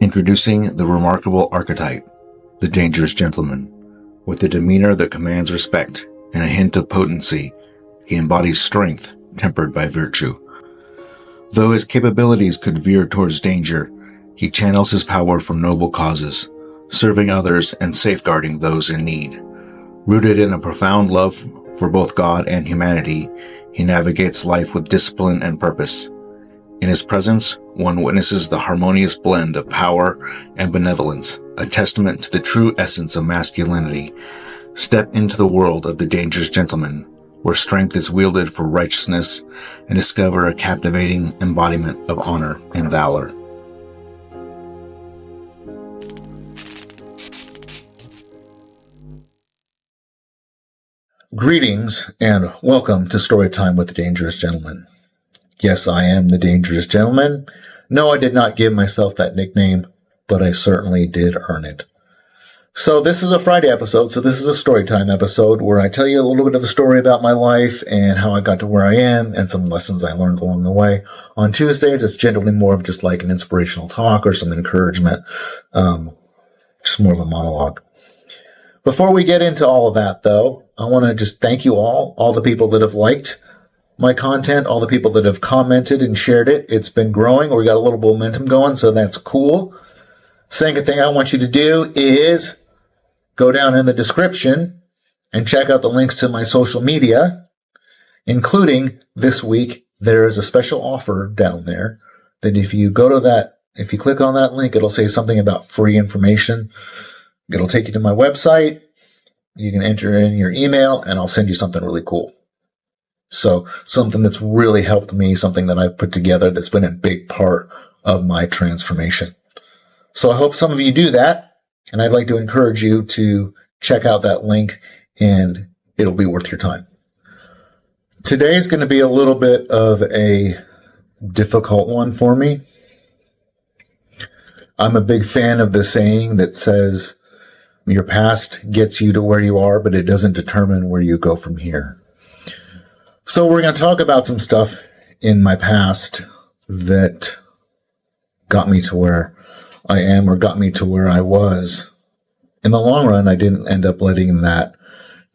Introducing the remarkable archetype, the dangerous gentleman. With a demeanor that commands respect and a hint of potency, he embodies strength tempered by virtue. Though his capabilities could veer towards danger, he channels his power for noble causes, serving others and safeguarding those in need. Rooted in a profound love for both God and humanity, he navigates life with discipline and purpose. In his presence, one witnesses the harmonious blend of power and benevolence, a testament to the true essence of masculinity. Step into the world of the dangerous gentleman, where strength is wielded for righteousness, and discover a captivating embodiment of honor and valor. Greetings and welcome to Storytime with the Dangerous Gentleman. Yes, I am the Dangerous Gentleman. No, I did not give myself that nickname, but I certainly did earn it. So this is a Friday episode, so this is a Storytime episode where I tell you a little bit of a story about my life and how I got to where I am and some lessons I learned along the way. On Tuesdays, it's generally more of just like an inspirational talk or some encouragement, just more of a monologue. Before we get into all of that, though, I want to just thank you all the people that have liked my content, all the people that have commented and shared it. It's been growing. We got a little momentum going, so that's cool. Second thing I want you to do is go down in the description and check out the links to my social media, including this week. There is a special offer down there that if you go to that, if you click on that link, it'll say something about free information. It'll take you to my website. You can enter in your email and I'll send you something really cool. So something that's really helped me, something that I've put together that's been a big part of my transformation. So I hope some of you do that. And I'd like to encourage you to check out that link and it'll be worth your time. Today's going to be a little bit of a difficult one for me. I'm a big fan of the saying that says, your past gets you to where you are, but it doesn't determine where you go from here. So we're going to talk about some stuff in my past that got me to where I am or got me to where I was. In the long run, I didn't end up letting that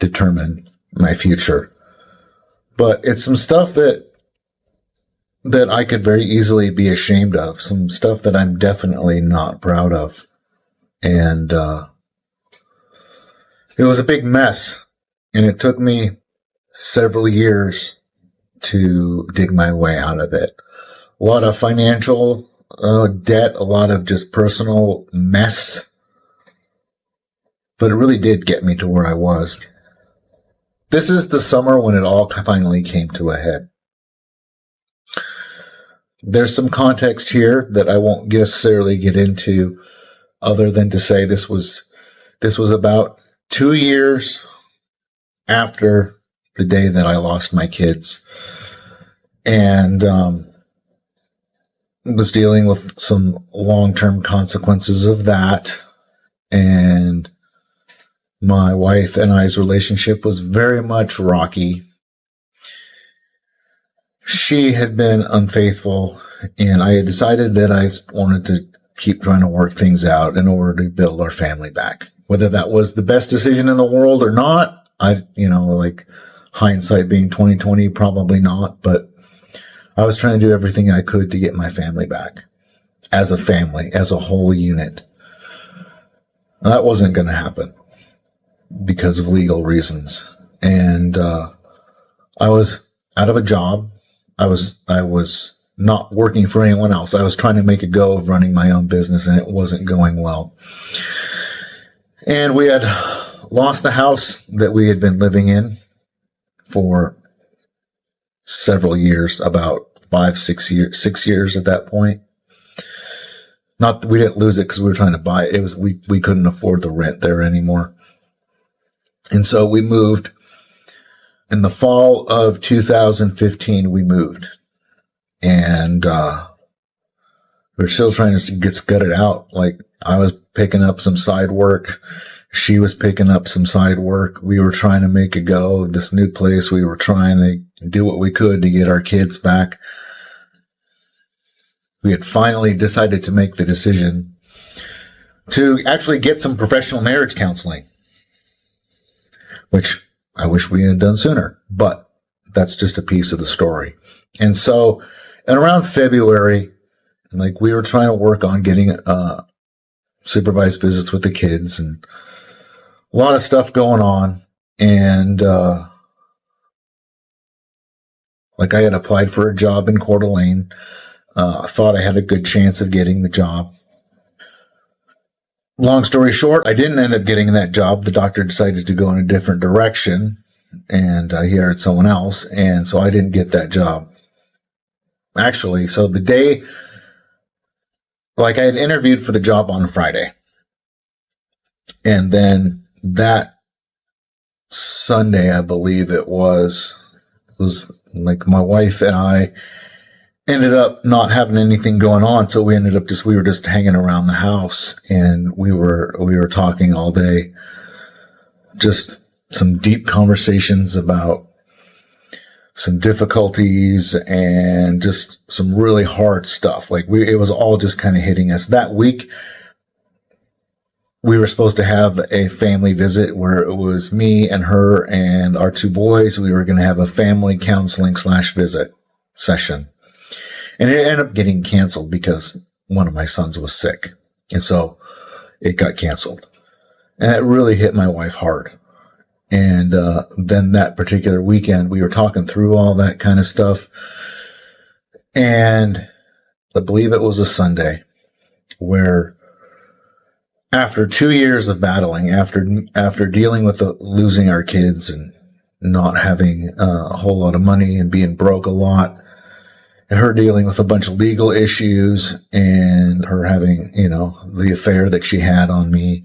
determine my future. But it's some stuff that I could very easily be ashamed of, some stuff that I'm definitely not proud of. And it was a big mess, and it took me several years to dig my way out of it. A lot of financial debt, a lot of just personal mess, but it really did get me to where I was. This is the summer when it all finally came to a head. There's some context here that I won't necessarily get into other than to say this was about 2 years after the day that I lost my kids, and was dealing with some long-term consequences of that. And my wife and I's relationship was very much rocky. She had been unfaithful, and I had decided that I wanted to keep trying to work things out in order to build our family back. Whether that was the best decision in the world or not, like hindsight being 2020, probably not, but I was trying to do everything I could to get my family back as a family, as a whole unit. That wasn't going to happen because of legal reasons. And I was out of a job. I was not working for anyone else. I was trying to make a go of running my own business, and it wasn't going well. And we had lost the house that we had been living in for several years, about 6 years at that point. Not that we didn't lose it because we were trying to buy it. It was, we couldn't afford the rent there anymore. And so we moved. In the fall of 2015, we moved. And we're still trying to get gutted out. Like, I was picking up some side work. She was picking up some side work. We were trying to make a go of this new place. We were trying to do what we could to get our kids back. We had finally decided to make the decision to actually get some professional marriage counseling, which I wish we had done sooner, but that's just a piece of the story. And so, and around February, like, we were trying to work on getting supervised visits with the kids and a lot of stuff going on. And like, I had applied for a job in Coeur d'Alene. I thought I had a good chance of getting the job. Long story short, I didn't end up getting that job. The doctor decided to go in a different direction, and he hired someone else, and so I didn't get that job. Actually, so the day, like, I had interviewed for the job on Friday, and then that Sunday, I believe it was like, my wife and I ended up not having anything going on, so we were just hanging around the house, and we were talking all day, just some deep conversations about some difficulties and just some really hard stuff. Like, it was all just kind of hitting us. That week, we were supposed to have a family visit where it was me and her and our two boys. We were going to have a family counseling / visit session. And it ended up getting canceled because one of my sons was sick. And so it got canceled. And it really hit my wife hard. And then that particular weekend, we were talking through all that kind of stuff. And I believe it was a Sunday where, after 2 years of battling, after dealing with losing our kids and not having a whole lot of money and being broke a lot, and her dealing with a bunch of legal issues, and her having, the affair that she had on me,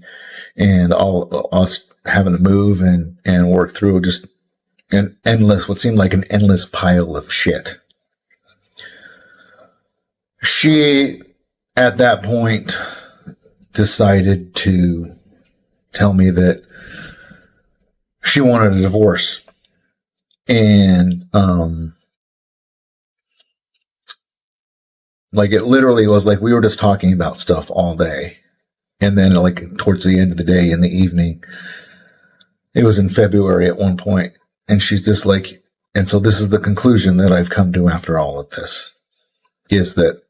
and all us having to move and work through just what seemed like an endless pile of shit. She, at that point, decided to tell me that she wanted a divorce. And, like, it literally was like we were just talking about stuff all day. And then, like, towards the end of the day, in the evening, it was in February at one point, and she's just like, and so this is the conclusion that I've come to after all of this, is that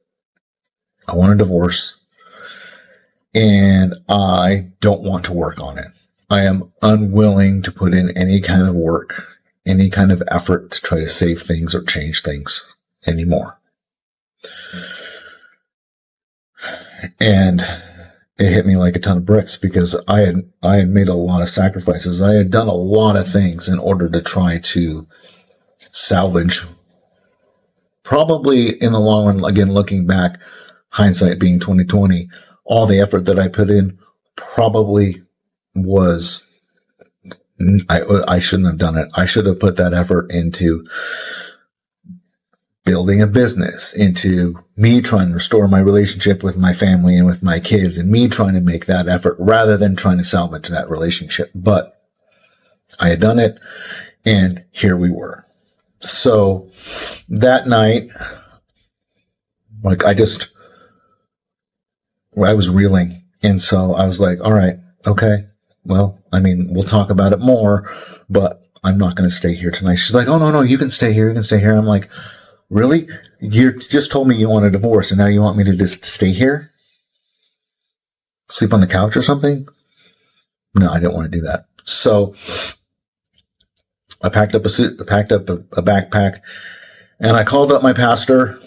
I want a divorce, and I don't want to work on it. I am unwilling to put in any kind of work, any kind of effort to try to save things or change things anymore. And it hit me like a ton of bricks, because I had made a lot of sacrifices. I had done a lot of things in order to try to salvage, probably in the long run, again, looking back, hindsight being 2020, all the effort that I put in probably was, I shouldn't have done it. I should have put that effort into building a business, into me trying to restore my relationship with my family and with my kids, and me trying to make that effort rather than trying to salvage that relationship. But I had done it, and here we were. So that night, like, I was reeling. And so I was like, all right, okay, well, I mean, we'll talk about it more, but I'm not going to stay here tonight. She's like, oh, no, you can stay here. You can stay here. I'm like, really? You just told me you want a divorce, and now you want me to just stay here? Sleep on the couch or something? No, I didn't want to do that. So I packed up a suit, packed up a backpack, and I called up my pastor,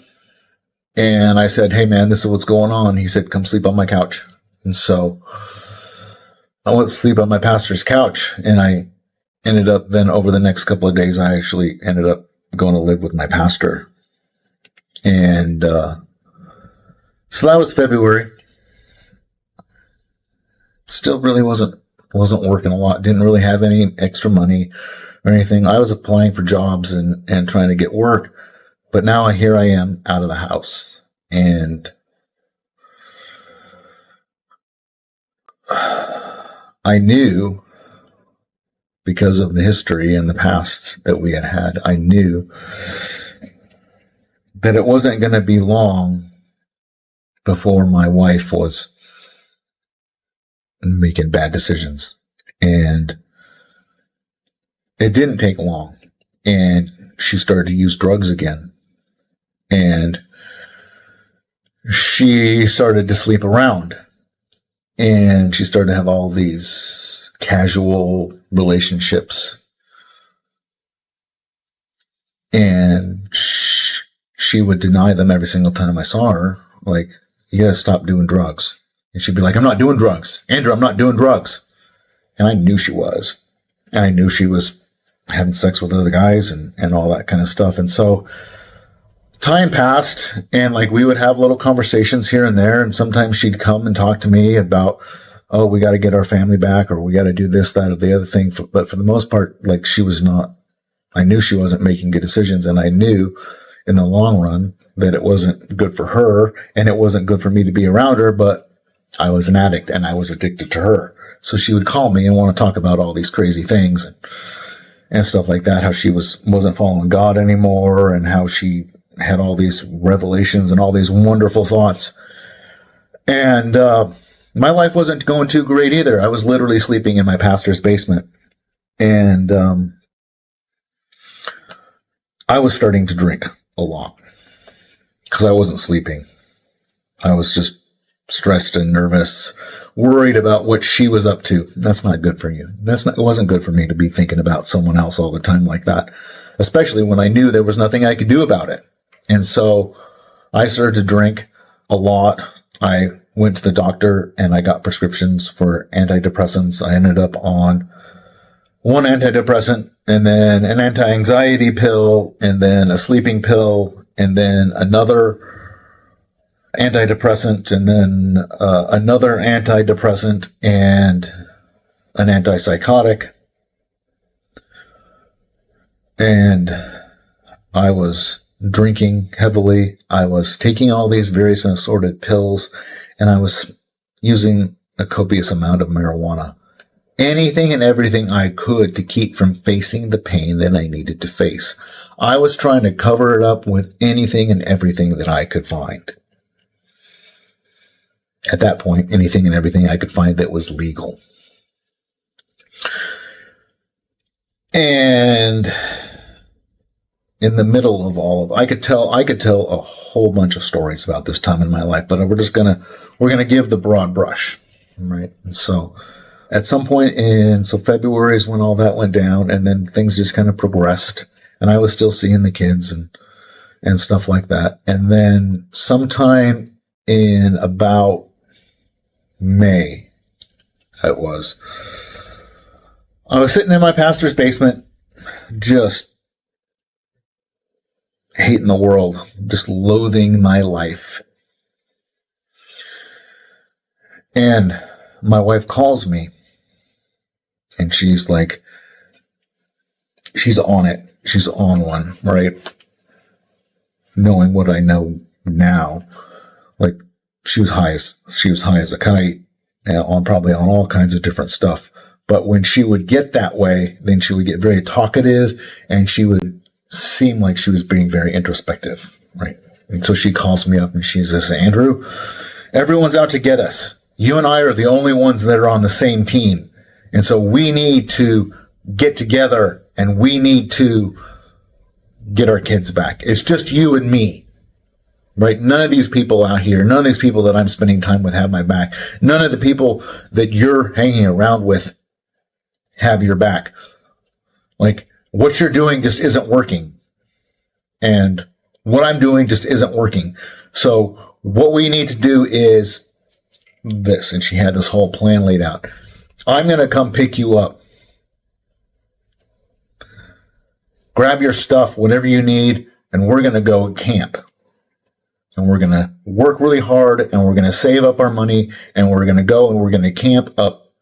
and I said, hey, man, this is what's going on. He said, come sleep on my couch. And so I went to sleep on my pastor's couch, and I ended up then, over the next couple of days, I actually ended up going to live with my pastor. And so that was February. Still really wasn't working a lot. Didn't really have any extra money or anything. I was applying for jobs and trying to get work. But now here I am out of the house. And I knew, because of the history and the past that we had, I knew that it wasn't going to be long before my wife was making bad decisions. And it didn't take long. And she started to use drugs again. And she started to sleep around. And she started to have all these casual relationships. And she would deny them every single time I saw her. Like, you gotta stop doing drugs. And she'd be like, I'm not doing drugs. Andrew, I'm not doing drugs. And I knew she was. And I knew she was having sex with other guys and all that kind of stuff. And so time passed, and like we would have little conversations here and there. And sometimes she'd come and talk to me about, oh, we got to get our family back, or we got to do this, that, or the other thing. But for the most part, like, she was not, I knew she wasn't making good decisions. And I knew in the long run that it wasn't good for her, and it wasn't good for me to be around her. But I was an addict, and I was addicted to her. So she would call me and want to talk about all these crazy things and stuff like that, how she wasn't following God anymore, and how she had all these revelations and all these wonderful thoughts. And my life wasn't going too great either. I was literally sleeping in my pastor's basement. And I was starting to drink a lot because I wasn't sleeping. I was just stressed and nervous, worried about what she was up to. That's not good for you. It wasn't good for me to be thinking about someone else all the time like that, especially when I knew there was nothing I could do about it. And so I started to drink a lot. I went to the doctor and I got prescriptions for antidepressants. I ended up on one antidepressant, and then an anti-anxiety pill, and then a sleeping pill, and then another antidepressant, and then another antidepressant, and an antipsychotic. And I was drinking heavily. I was taking all these various assorted pills, and I was using a copious amount of marijuana. Anything and everything I could to keep from facing the pain that I needed to face. I was trying to cover it up with anything and everything that I could find. At that point, anything and everything I could find that was legal. And in the middle of all of, I could tell a whole bunch of stories about this time in my life, but we're gonna give the broad brush, right? And so at some point February is when all that went down, and then things just kind of progressed, and I was still seeing the kids and stuff like that. And then sometime in about May, I was sitting in my pastor's basement, just hating the world, just loathing my life. And my wife calls me, and she's like, she's on it. She's on one, right? Knowing what I know now, like, she was high as a kite, and probably on all kinds of different stuff. But when she would get that way, then she would get very talkative, and she would seem like she was being very introspective, right? And so she calls me up and she says, Andrew, everyone's out to get us. You and I are the only ones that are on the same team. And so we need to get together, and we need to get our kids back. It's just you and me, right? None of these people out here, none of these people that I'm spending time with have my back. None of the people that you're hanging around with have your back. Like, what you're doing just isn't working. And what I'm doing just isn't working. So what we need to do is this. And she had this whole plan laid out. I'm going to come pick you up. Grab your stuff, whatever you need, and we're going to go camp. And we're going to work really hard, and we're going to save up our money, and we're going to go and we're going to camp up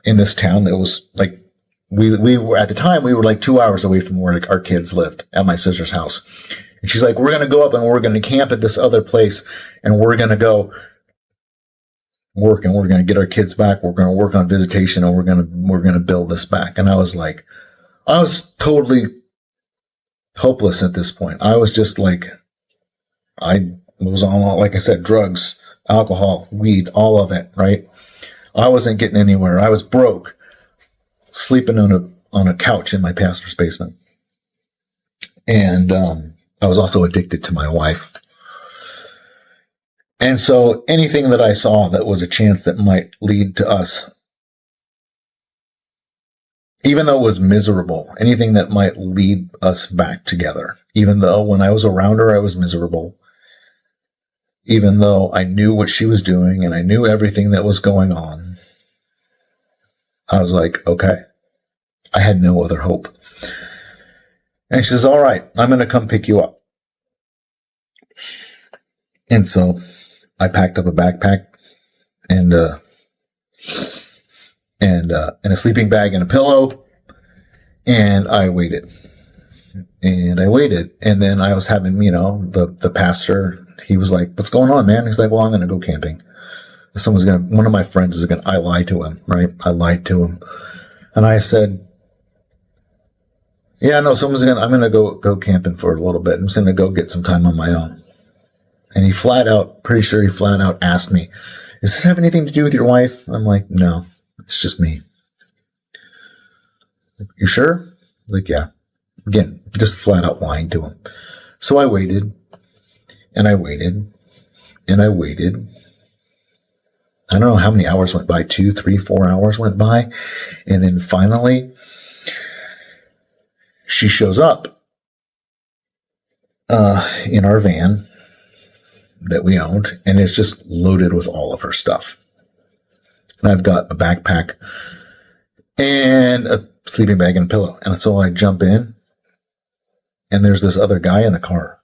in this town that was like, we were at the time, we were like 2 hours away from where our kids lived, at my sister's house. And she's like, we're going to go up and we're going to camp at this other place, and we're going to go work, and we're going to get our kids back. We're going to work on visitation, and we're going to build this back. And I was totally hopeless at this point. I was just like, I was on, like I said, drugs, alcohol, weed, all of it, right? I wasn't getting anywhere. I was broke, sleeping on a couch in my pastor's basement. And I was also addicted to my wife. And so anything that I saw that was a chance that might lead to us, even though it was miserable, anything that might lead us back together, even though when I was around her, I was miserable, even though I knew what she was doing and I knew everything that was going on, I was like, okay, I had no other hope. And she says, all right, I'm going to come pick you up. And so I packed up a backpack and a sleeping bag and a pillow, and I waited. And then I was having, the pastor, he was like, what's going on, man? He's like, well, I'm going to go camping. One of my friends is going to, I lied to him, right? I lied to him. And I said, yeah, no, I'm going to go camping for a little bit. I'm just going to go get some time on my own. And pretty sure he flat out asked me, does this have anything to do with your wife? I'm like, no, it's just me. You sure? Like, yeah. Again, just flat out lying to him. So I waited, and I waited, and I waited. I don't know how many hours went by, 2, 3, 4 hours went by. And then finally, she shows up in our van that we owned, and it's just loaded with all of her stuff. And I've got a backpack and a sleeping bag and a pillow. And so I jump in, and there's this other guy in the car.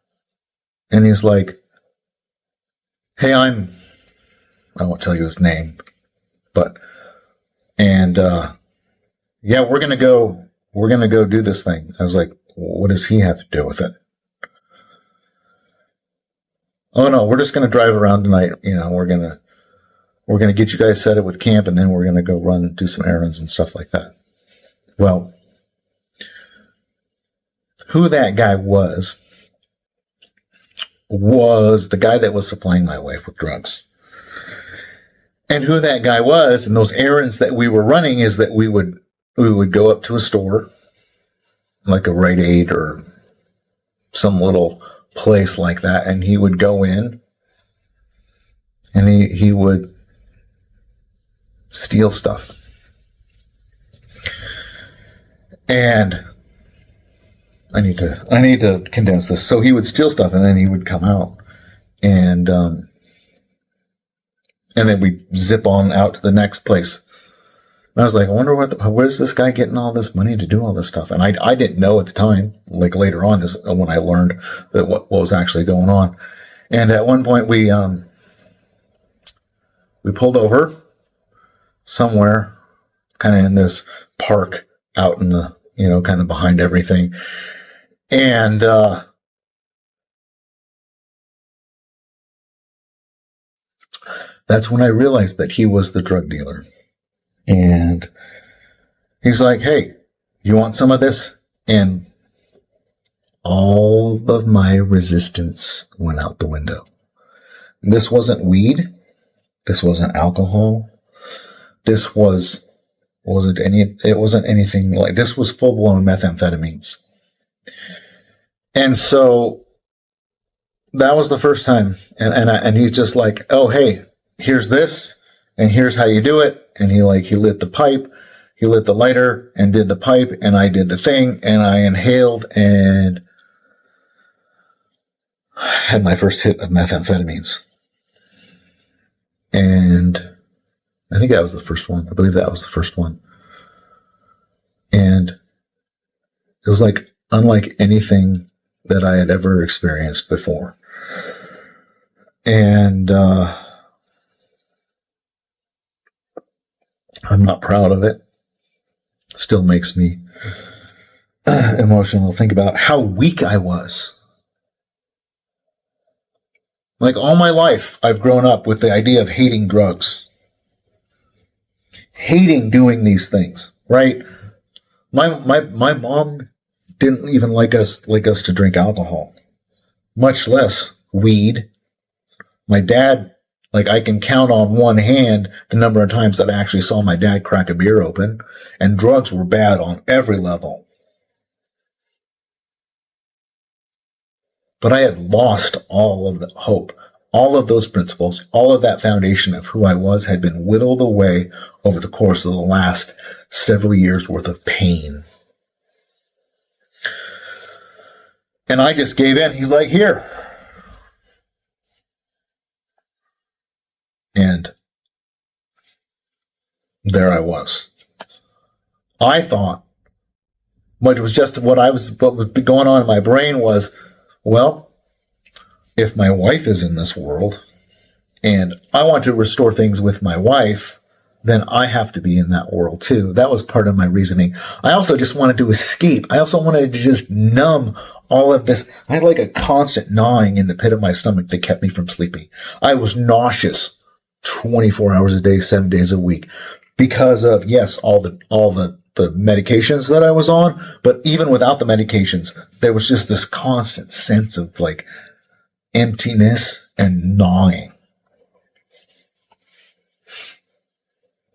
And he's like, hey, I won't tell you his name, yeah, we're going to go do this thing. I was like, what does he have to do with it? Oh no, we're just going to drive around tonight. We're going to get you guys set up with camp, and then we're going to go run and do some errands and stuff like that. Well, who that guy was the guy that was supplying my wife with drugs. And who that guy was, and those errands that we were running, is that we would go up to a store, like a Rite Aid or some little place like that, and he would go in and he would steal stuff. And I need to condense this. So he would steal stuff, and then he would come out, and then we zip on out to the next place. And I was like, I wonder where's this guy getting all this money to do all this stuff? And I didn't know at the time, like later on, this when I learned that what was actually going on. And at one point we pulled over somewhere, kind of in this park out in the, kind of behind everything. And that's when I realized that he was the drug dealer. And he's like, hey, you want some of this? And all of my resistance went out the window. This wasn't weed. This wasn't alcohol. This wasn't anything like, this was full-blown methamphetamines. And so that was the first time. And he's just like, oh, hey, here's this, and here's how you do it. And he lit the pipe, he lit the lighter and did the pipe, and I did the thing, and I inhaled and had my first hit of methamphetamines. And I think that was the first one. I believe that was the first one. And it was like unlike anything that I had ever experienced before. And I'm not proud of it. It still makes me emotional to think about how weak I was. Like all my life, I've grown up with the idea of hating drugs. Hating doing these things, right? My mom didn't even like us to drink alcohol, much less weed. My dad Like, I can count on one hand the number of times that I actually saw my dad crack a beer open, and drugs were bad on every level. But I had lost all of the hope. All of those principles, all of that foundation of who I was had been whittled away over the course of the last several years worth of pain. And I just gave in. He's like, here. And there I was. I thought, what was going on in my brain was, well, if my wife is in this world and I want to restore things with my wife, then I have to be in that world too. That was part of my reasoning. I also just wanted to escape. I also wanted to just numb all of this. I had like a constant gnawing in the pit of my stomach that kept me from sleeping. I was nauseous 24 hours a day, 7 days a week because of, yes, all the medications that I was on, but even without the medications, there was just this constant sense of like emptiness and gnawing.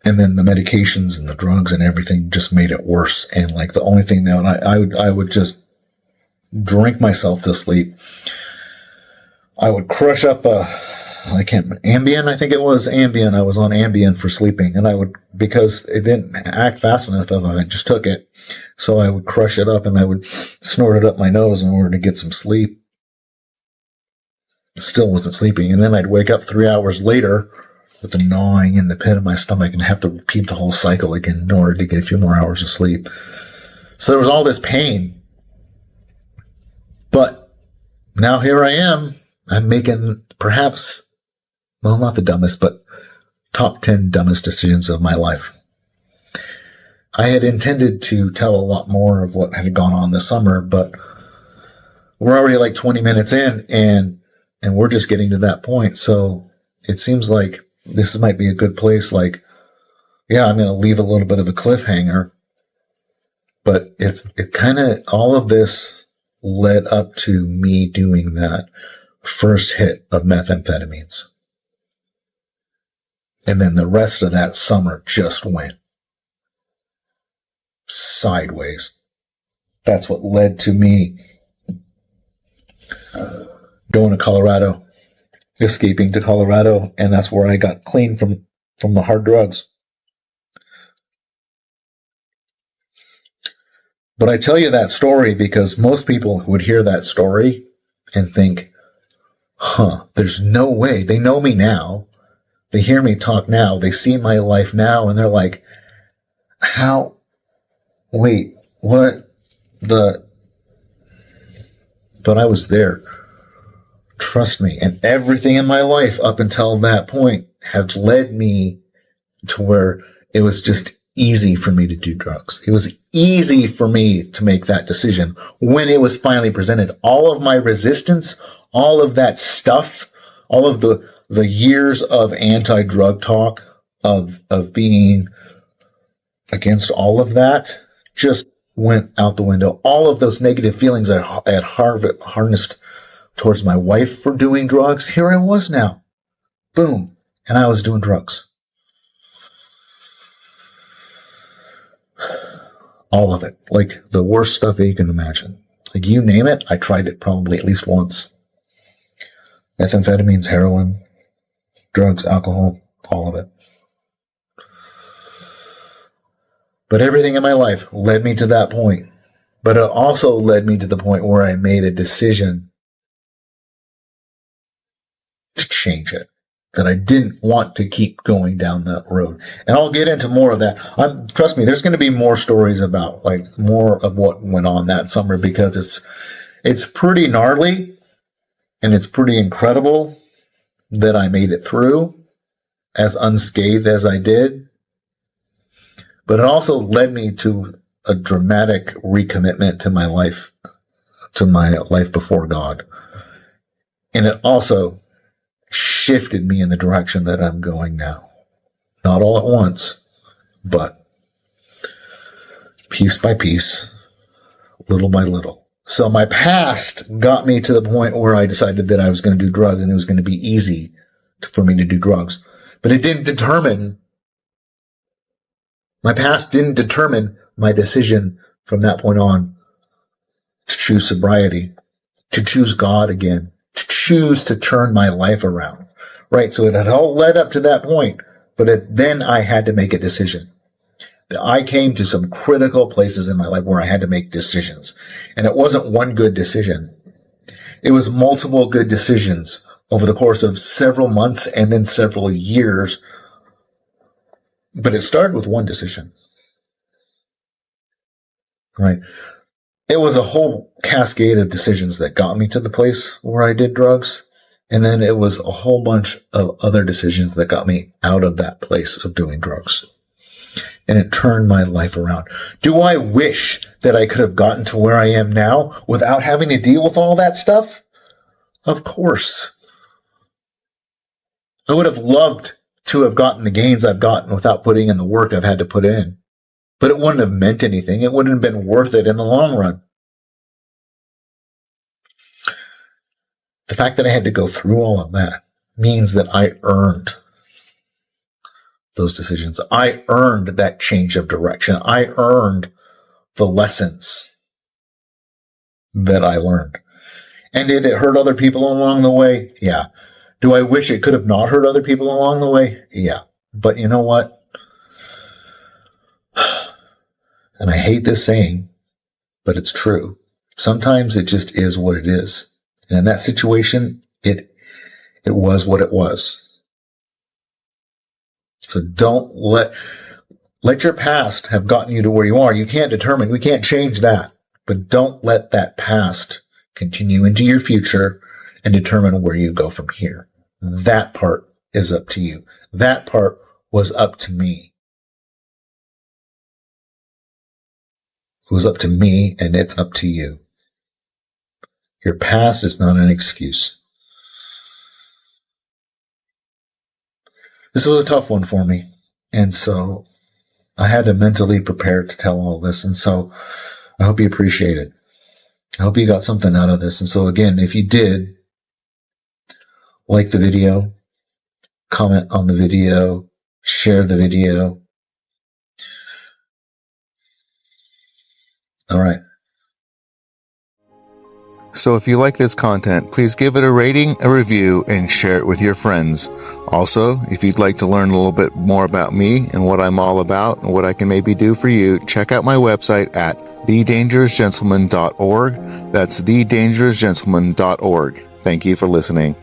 And then the medications and the drugs and everything just made it worse. And like the only thing that I would just drink myself to sleep. I would crush up Ambien, I think it was Ambien. I was on Ambien for sleeping, and because it didn't act fast enough, I just took it. So I would crush it up and I would snort it up my nose in order to get some sleep. Still wasn't sleeping. And then I'd wake up 3 hours later with the gnawing in the pit of my stomach and have to repeat the whole cycle again in order to get a few more hours of sleep. So there was all this pain. But now here I am. I'm making perhaps, well, not the dumbest, but top 10 dumbest decisions of my life. I had intended to tell a lot more of what had gone on this summer, but we're already like 20 minutes in and we're just getting to that point. So it seems like this might be a good place. Like, yeah, I'm going to leave a little bit of a cliffhanger, but it kind of, all of this led up to me doing that first hit of methamphetamines. And then the rest of that summer just went sideways. That's what led to me going to Colorado, escaping to Colorado, and that's where I got clean from the hard drugs. But I tell you that story because most people would hear that story and think, there's no way. They know me now. They hear me talk now. They see my life now, and they're like, wait, what but I was there. Trust me. And everything in my life up until that point had led me to where it was just easy for me to do drugs. It was easy for me to make that decision when it was finally presented. All of my resistance, all of that stuff, all of the years of anti-drug talk, of being against all of that, just went out the window. All of those negative feelings I had harnessed towards my wife for doing drugs, here I was now. Boom. And I was doing drugs. All of it. Like the worst stuff that you can imagine. Like you name it, I tried it probably at least once. Methamphetamines, heroin, drugs, alcohol, all of it. But everything in my life led me to that point. But it also led me to the point where I made a decision to change it. That I didn't want to keep going down that road. And I'll get into more of that. Trust me, there's going to be more stories about like more of what went on that summer because it's pretty gnarly and it's pretty incredible that I made it through as unscathed as I did. But it also led me to a dramatic recommitment to my life before God. And it also shifted me in the direction that I'm going now. Not all at once, but piece by piece, little by little. So my past got me to the point where I decided that I was going to do drugs and it was going to be easy for me to do drugs. But it didn't determine, my past didn't determine my decision from that point on to choose sobriety, to choose God again, to choose to turn my life around. Right? So it had all led up to that point, but then I had to make a decision. I came to some critical places in my life where I had to make decisions. And it wasn't one good decision. It was multiple good decisions over the course of several months and then several years. But it started with one decision. Right? It was a whole cascade of decisions that got me to the place where I did drugs. And then it was a whole bunch of other decisions that got me out of that place of doing drugs. And it turned my life around. Do I wish that I could have gotten to where I am now without having to deal with all that stuff? Of course. I would have loved to have gotten the gains I've gotten without putting in the work I've had to put in. But it wouldn't have meant anything. It wouldn't have been worth it in the long run. The fact that I had to go through all of that means that I earned those decisions. I earned that change of direction. I earned the lessons that I learned. And did it hurt other people along the way? Yeah. Do I wish it could have not hurt other people along the way? Yeah. But you know what? And I hate this saying, but it's true. Sometimes it just is what it is. And in that situation, it was what it was. So don't let your past have gotten you to where you are. You can't determine, we can't change that. But don't let that past continue into your future and determine where you go from here. That part is up to you. That part was up to me. It was up to me, and it's up to you. Your past is not an excuse. This was a tough one for me, and so I had to mentally prepare to tell all this, and so I hope you appreciate it. I hope you got something out of this, and so again, if you did, like the video, comment on the video, share the video. All right. So if you like this content, please give it a rating, a review, and share it with your friends. Also, if you'd like to learn a little bit more about me and what I'm all about and what I can maybe do for you, check out my website at thedangerousgentleman.org. That's thedangerousgentleman.org. Thank you for listening.